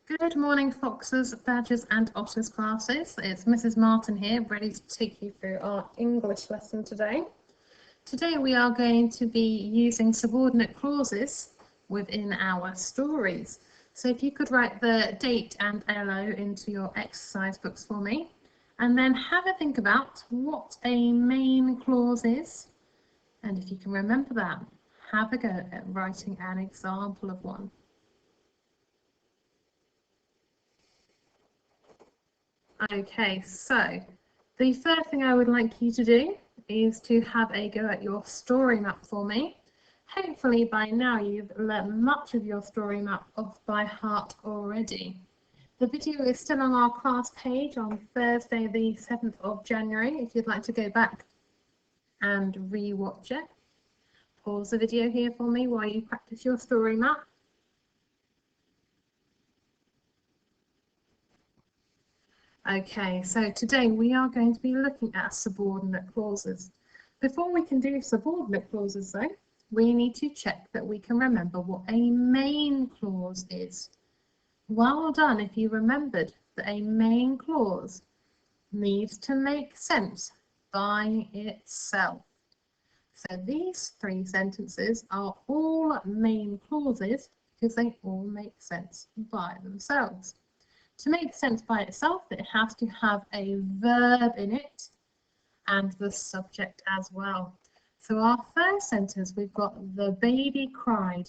Good morning, Foxes, Badgers and Otters classes. It's Mrs. Martin here, ready to take you through our English lesson today. Today we are going to be using subordinate clauses within our stories. So if you could write the date and LO into your exercise books for me, and then have a think about what a main clause is. And if you can remember that, have a go at writing an example of one. Okay, so the first thing I would like you to do is to have a go at your story map for me. Hopefully by now you've learnt much of your story map off by heart already. The video is still on our class page on Thursday the 7th of January if you'd like to go back and re-watch it. Pause the video here for me while you practice your story map. Okay, so today we are going to be looking at subordinate clauses. Before we can do subordinate clauses though, we need to check that we can remember what a main clause is. Well done if you remembered that a main clause needs to make sense by itself. So these three sentences are all main clauses because they all make sense by themselves. To make sense by itself, it has to have a verb in it and the subject as well. So our first sentence, we've got the baby cried.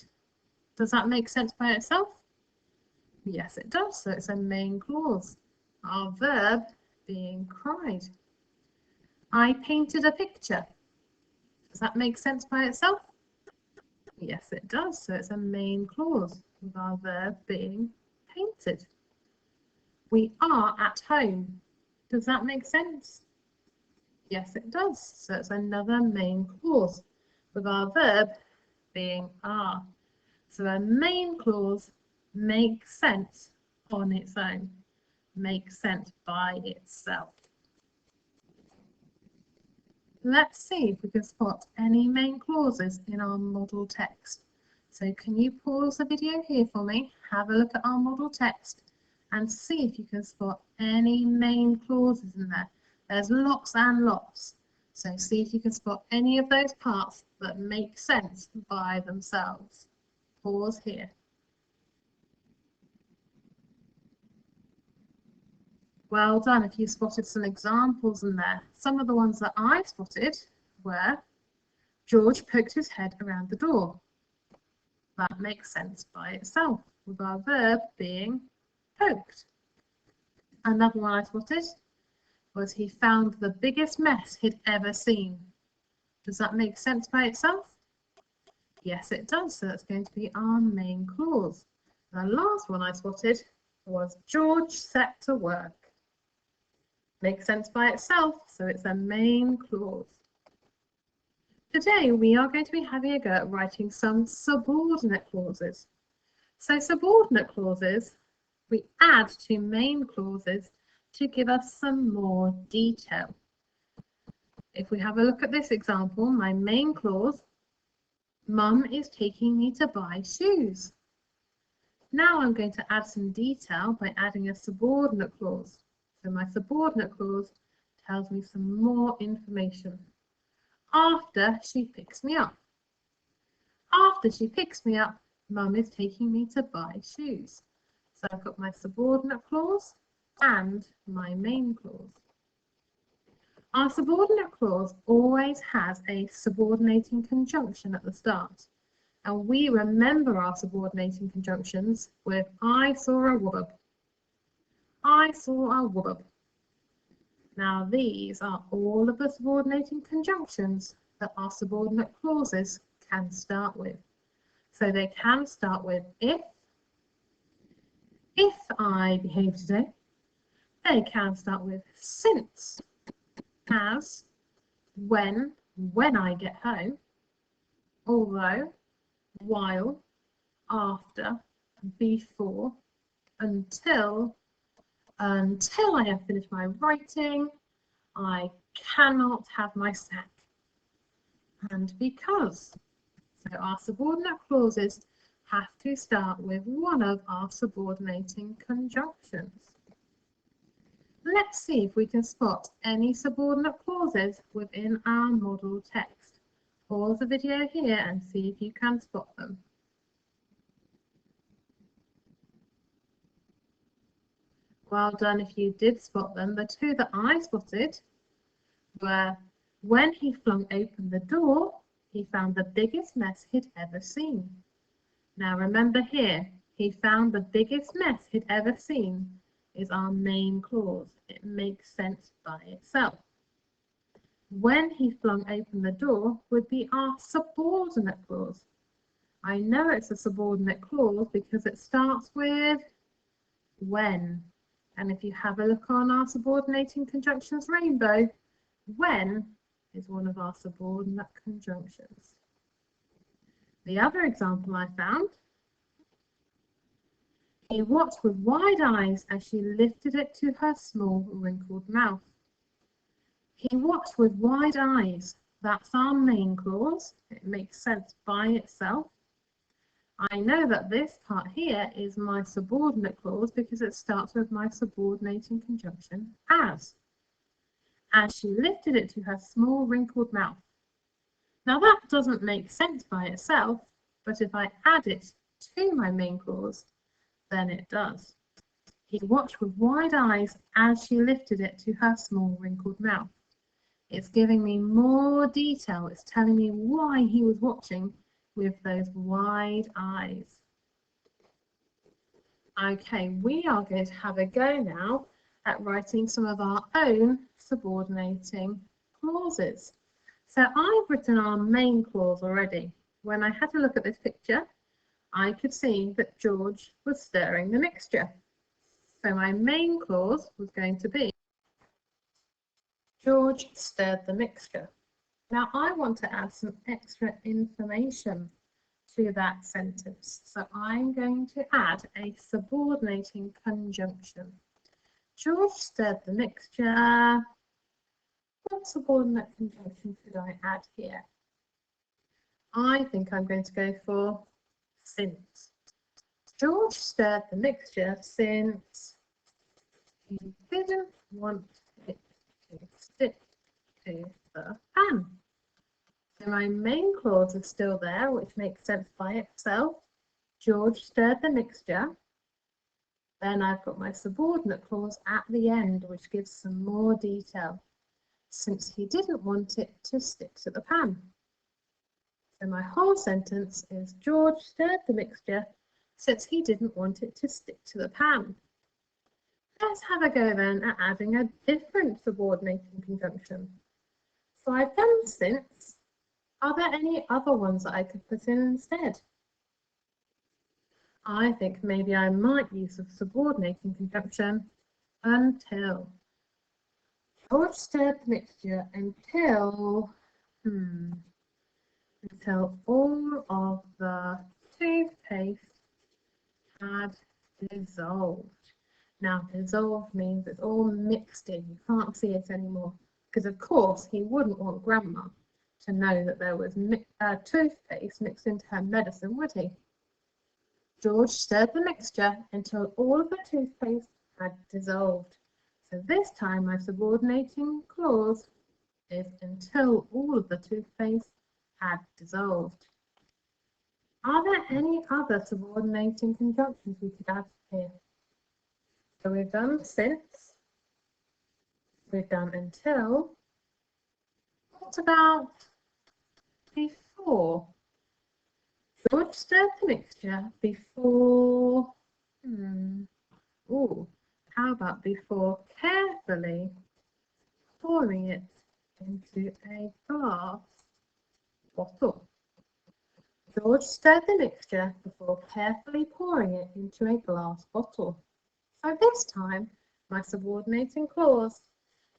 Does that make sense by itself? Yes, it does. So it's a main clause. Our verb being cried. I painted a picture. Does that make sense by itself? Yes, it does. So it's a main clause with our verb being painted. We are at home. Does that make sense? Yes, it does. So it's another main clause with our verb being are. So a main clause makes sense on its own, makes sense by itself. Let's see if we can spot any main clauses in our model text. So can you pause the video here for me? Have a look at our model text and see if you can spot any main clauses in there. There's lots and lots. So see if you can spot any of those parts that make sense by themselves. Pause here. Well done if you spotted some examples in there. Some of the ones that I spotted were George poked his head around the door. That makes sense by itself with our verb being poked. Another one I spotted was he found the biggest mess he'd ever seen. Does that make sense by itself? Yes, it does. So that's going to be our main clause. The last one I spotted was George set to work. Makes sense by itself, so it's a main clause. Today we are going to be having a go at writing some subordinate clauses. So subordinate clauses we add to main clauses to give us some more detail. If we have a look at this example, my main clause, Mum is taking me to buy shoes. Now I'm going to add some detail by adding a subordinate clause. So my subordinate clause tells me some more information. After she picks me up. After she picks me up, Mum is taking me to buy shoes. So I've got my subordinate clause and my main clause. Our subordinate clause always has a subordinating conjunction at the start. And we remember our subordinating conjunctions with I saw a whoop. I saw a whoop. Now these are all of the subordinating conjunctions that our subordinate clauses can start with. So they can start with if I behave today. They can start with since, as, when I get home, although, while, after, before, until I have finished my writing, I cannot have my snack, and because. So our subordinate clauses have to start with one of our subordinating conjunctions. Let's see if we can spot any subordinate clauses within our model text. Pause the video here and see if you can spot them. Well done if you did spot them. The two that I spotted were when he flung open the door, he found the biggest mess he'd ever seen. Now remember here, he found the biggest mess he'd ever seen is our main clause. It makes sense by itself. When he flung open the door would be our subordinate clause. I know it's a subordinate clause because it starts with when. And if you have a look on our subordinating conjunctions rainbow, when is one of our subordinate conjunctions. The other example I found, he watched with wide eyes as she lifted it to her small wrinkled mouth. He watched with wide eyes. That's our main clause. It makes sense by itself. I know that this part here is my subordinate clause because it starts with my subordinating conjunction as she lifted it to her small wrinkled mouth. Now that doesn't make sense by itself, but if I add it to my main clause, then it does. He watched with wide eyes as she lifted it to her small wrinkled mouth. It's giving me more detail. It's telling me why he was watching with those wide eyes. Okay, we are going to have a go now at writing some of our own subordinating clauses. So I've written our main clause already. When I had a look at this picture, I could see that George was stirring the mixture. So my main clause was going to be George stirred the mixture. Now I want to add some extra information to that sentence. So I'm going to add a subordinating conjunction. George stirred the mixture. What subordinate conjunction should I add here? I think I'm going to go for since. George stirred the mixture since he didn't want it to stick to the pan. So my main clause is still there, which makes sense by itself. George stirred the mixture. Then I've got my subordinate clause at the end, which gives some more detail, since he didn't want it to stick to the pan. So my whole sentence is George stirred the mixture since he didn't want it to stick to the pan. Let's have a go then at adding a different subordinating conjunction. So I've done since. Are there any other ones that I could put in instead? I think maybe I might use a subordinating conjunction until. George stirred the mixture until all of the toothpaste had dissolved. Now, dissolved means it's all mixed in. You can't see it anymore. Because, of course, he wouldn't want Grandma to know that there was toothpaste mixed into her medicine, would he? George stirred the mixture until all of the toothpaste had dissolved. So this time my subordinating clause is until all of the toothpaste had dissolved. Are there any other subordinating conjunctions we could add here? So we've done since, we've done until. What about before? George stirred the mixture before. How about before carefully pouring it into a glass bottle? George stirred the mixture before carefully pouring it into a glass bottle. So this time, my subordinating clause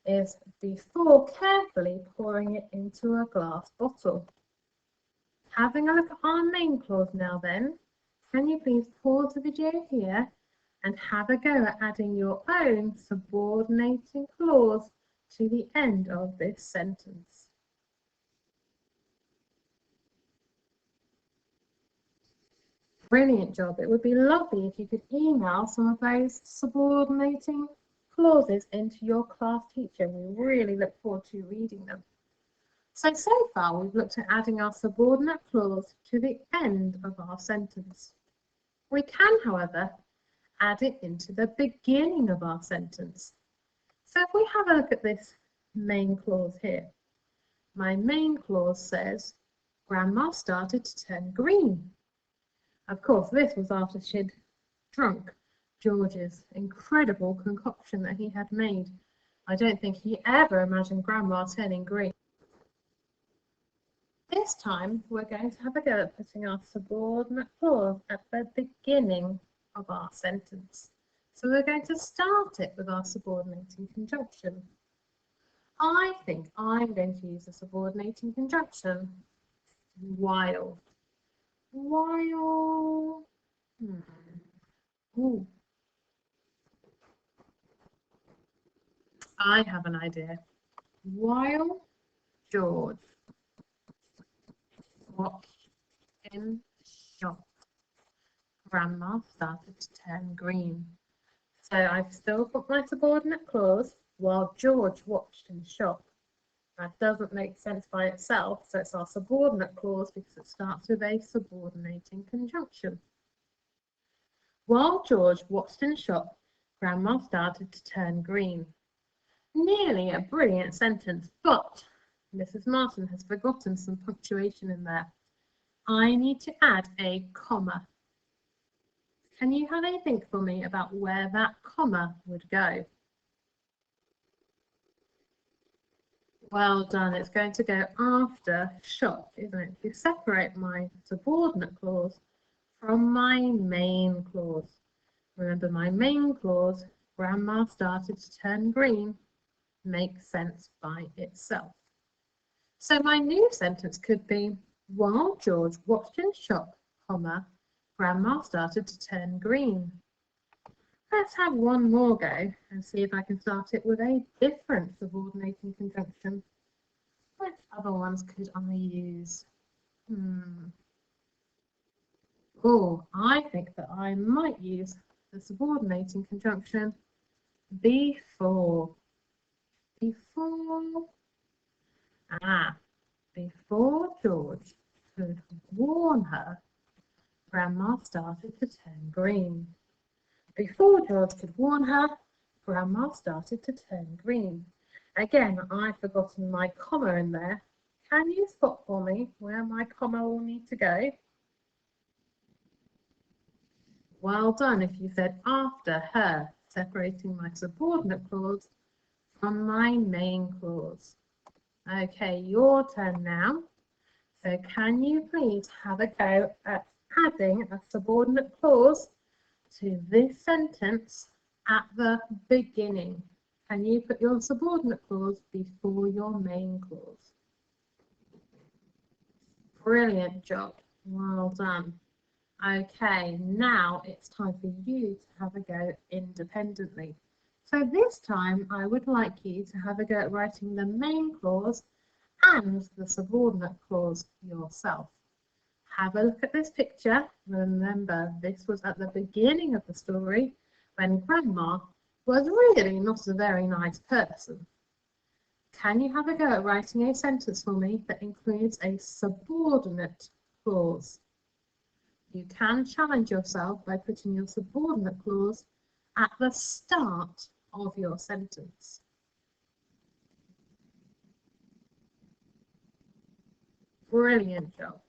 is before carefully pouring it into a glass bottle. Having a look at our main clause now then, can you please pause the video here and have a go at adding your own subordinating clause to the end of this sentence. Brilliant job. It would be lovely if you could email some of those subordinating clauses into your class teacher. We really look forward to reading them. So far we've looked at adding our subordinate clause to the end of our sentence. We can, however, add it into the beginning of our sentence. So if we have a look at this main clause here, my main clause says, Grandma started to turn green. Of course, this was after she'd drunk George's incredible concoction that he had made. I don't think he ever imagined Grandma turning green. This time, we're going to have a go at putting our subordinate clause at the beginning of our sentence. So we're going to start it with our subordinating conjunction. I think I'm going to use a subordinating conjunction while. While. Ooh. I have an idea. While George watched in shock, Grandma started to turn green. So I've still got my subordinate clause while George watched in shock. That doesn't make sense by itself, so it's our subordinate clause because it starts with a subordinating conjunction. While George watched in shock, Grandma started to turn green. Nearly a brilliant sentence, but Mrs. Martin has forgotten some punctuation in there. I need to add a comma. Can you have a think for me about where that comma would go? Well done, it's going to go after shock, isn't it? To separate my subordinate clause from my main clause. Remember, my main clause, Grandma started to turn green, makes sense by itself. So my new sentence could be, while George watched in shock, comma, Grandma started to turn green. Let's have one more go and see if I can start it with a different subordinating conjunction. Which other ones could I use? Oh, I think that I might use the subordinating conjunction before. Before George could warn her, Grandma started to turn green. Before George could warn her, Grandma started to turn green. Again, I've forgotten my comma in there. Can you spot for me where my comma will need to go? Well done if you said after her, separating my subordinate clause from my main clause. Okay, your turn now. So can you please have a go at adding a subordinate clause to this sentence at the beginning? Can you put your subordinate clause before your main clause? Brilliant job. Well done. Okay, now it's time for you to have a go independently. So this time I would like you to have a go at writing the main clause and the subordinate clause yourself. Have a look at this picture. Remember, this was at the beginning of the story when Grandma was really not a very nice person. Can you have a go at writing a sentence for me that includes a subordinate clause? You can challenge yourself by putting your subordinate clause at the start of your sentence. Brilliant job.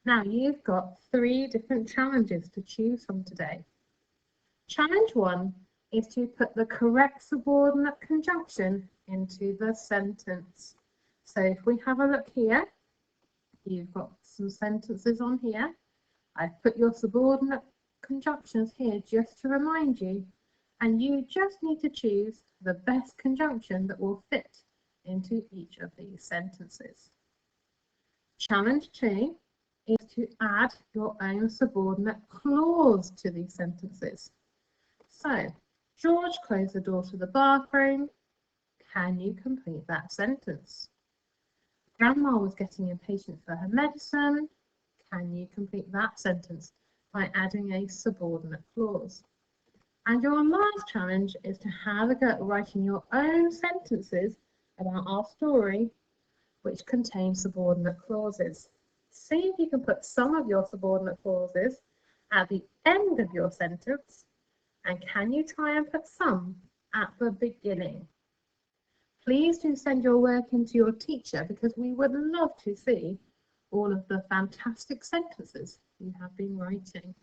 Now you've got 3 different challenges to choose from today. Challenge 1 is to put the correct subordinate conjunction into the sentence. So if we have a look here, you've got some sentences on here. I've put your subordinate conjunctions here just to remind you, and you just need to choose the best conjunction that will fit into each of these sentences. Challenge 2 is to add your own subordinate clause to these sentences. So, George closed the door to the bathroom. Can you complete that sentence? Grandma was getting impatient for her medicine. Can you complete that sentence? by adding a subordinate clause. And your last challenge is to have a go at writing your own sentences about our story which contain subordinate clauses. See if you can put some of your subordinate clauses at the end of your sentence, and can you try and put some at the beginning? Please do send your work in to your teacher, because we would love to see all of the fantastic sentences you have been writing.